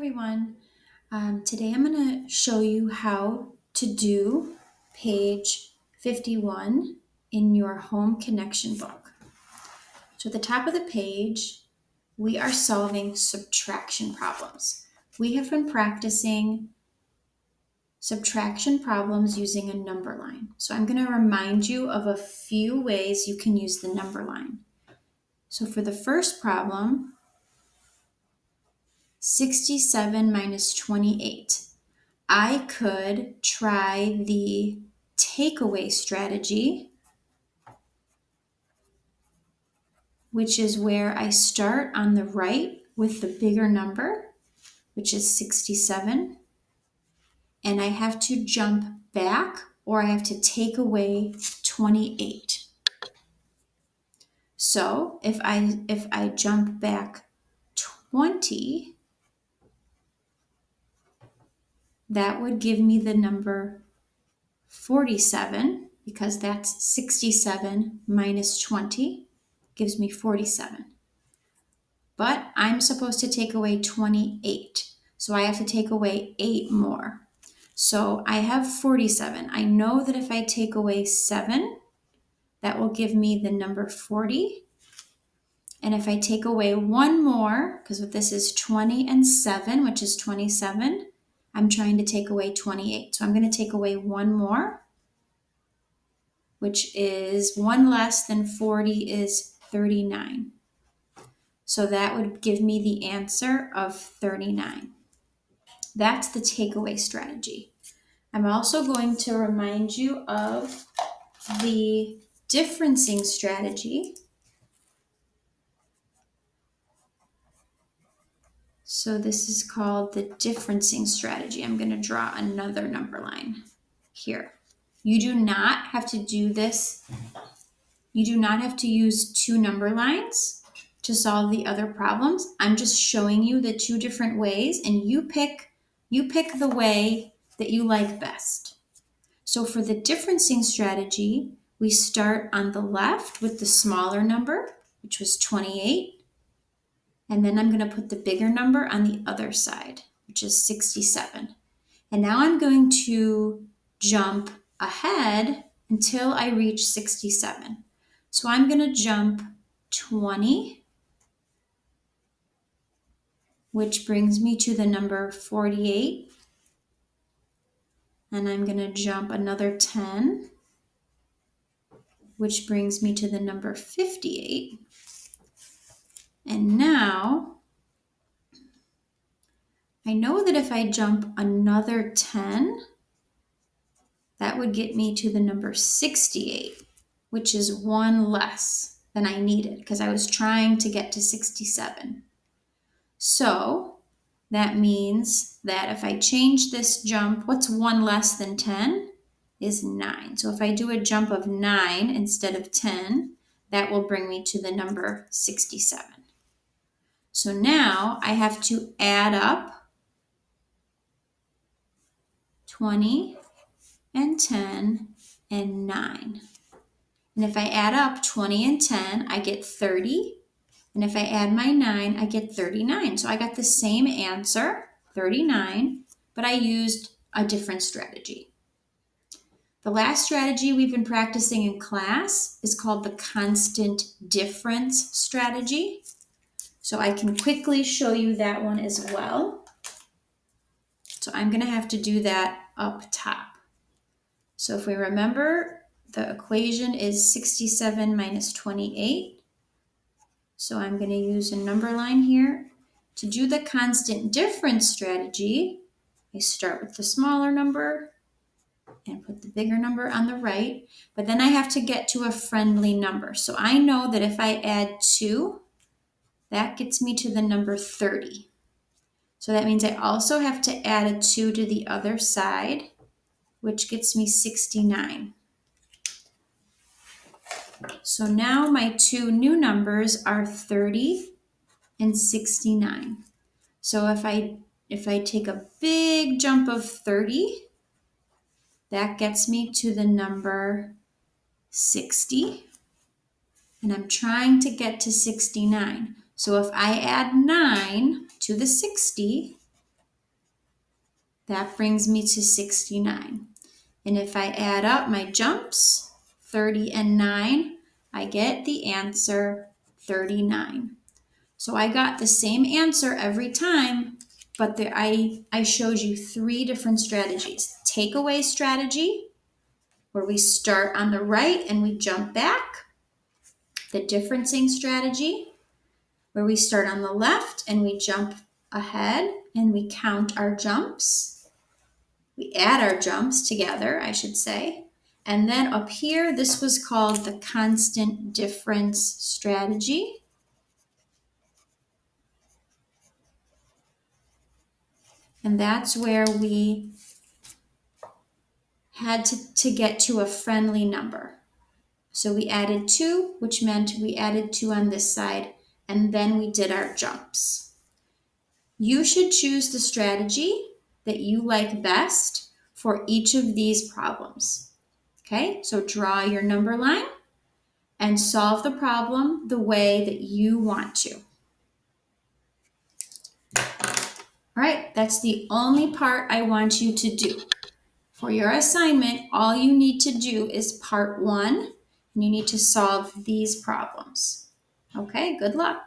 everyone. Today I'm going to show you how to do page 51 in your home connection book. So at the top of the page, we are solving subtraction problems. We have been practicing subtraction problems using a number line. So I'm going to remind you of a few ways you can use the number line. So for the first problem, 67 minus 28. I could try the takeaway strategy, which is where I start on the right with the bigger number, which is 67, and I have to jump back or I have to take away 28. So if I jump back 20, that would give me the number 47, because that's 67 minus 20 gives me 47. But I'm supposed to take away 28, so I have to take away 8 more. So I have 47. I know that if I take away 7, that will give me the number 40. And if I take away 1 more, because this is 20 and 7, which is 27, I'm trying to take away 28. So I'm going to take away 1 more, which is 1 less than 40 is 39. So that would give me the answer of 39. That's the takeaway strategy. I'm also going to remind you of the differencing strategy. So this is called the differencing strategy. I'm going to draw another number line here. You do not have to do this. You do not have to use 2 number lines to solve the other problems. I'm just showing you the 2 different ways, and you pick the way that you like best. So for the differencing strategy, we start on the left with the smaller number, which was 28. And then I'm going to put the bigger number on the other side, which is 67. And now I'm going to jump ahead until I reach 67. So I'm going to jump 20, which brings me to the number 48. And I'm going to jump another 10, which brings me to the number 58. And now I know that if I jump another 10, that would get me to the number 68, which is 1 less than I needed because I was trying to get to 67. So that means that if I change this jump, what's 1 less than 10 is 9. So if I do a jump of 9 instead of 10, that will bring me to the number 67. So now I have to add up 20 and 10 and 9. And if I add up 20 and 10, I get 30. And if I add my 9, I get 39. So I got the same answer, 39, but I used a different strategy. The last strategy we've been practicing in class is called the constant difference strategy. So I can quickly show you that one as well. So I'm going to have to do that up top. So if we remember, the equation is 67 minus 28. So I'm going to use a number line here. To do the constant difference strategy, I start with the smaller number and put the bigger number on the right, but then I have to get to a friendly number. So I know that if I add 2, that gets me to the number 30. So that means I also have to add a 2 to the other side, which gets me 69. So now my 2 new numbers are 30 and 69. So if I take a big jump of 30, that gets me to the number 60. And I'm trying to get to 69. So if I add 9 to the 60, that brings me to 69. And if I add up my jumps, 30 and 9, I get the answer 39. So I got the same answer every time, but I showed you 3 different strategies. Takeaway strategy, where we start on the right and we jump back. The differencing strategy, where we start on the left and we jump ahead and we count our jumps. We add our jumps together, I should say. And then up here, this was called the constant difference strategy. And that's where we had to get to a friendly number. So we added 2, which meant we added 2 on this side, and then we did our jumps. You should choose the strategy that you like best for each of these problems. Okay, so draw your number line and solve the problem the way that you want to. All right, that's the only part I want you to do. For your assignment, all you need to do is part 1, and you need to solve these problems. Okay, good luck.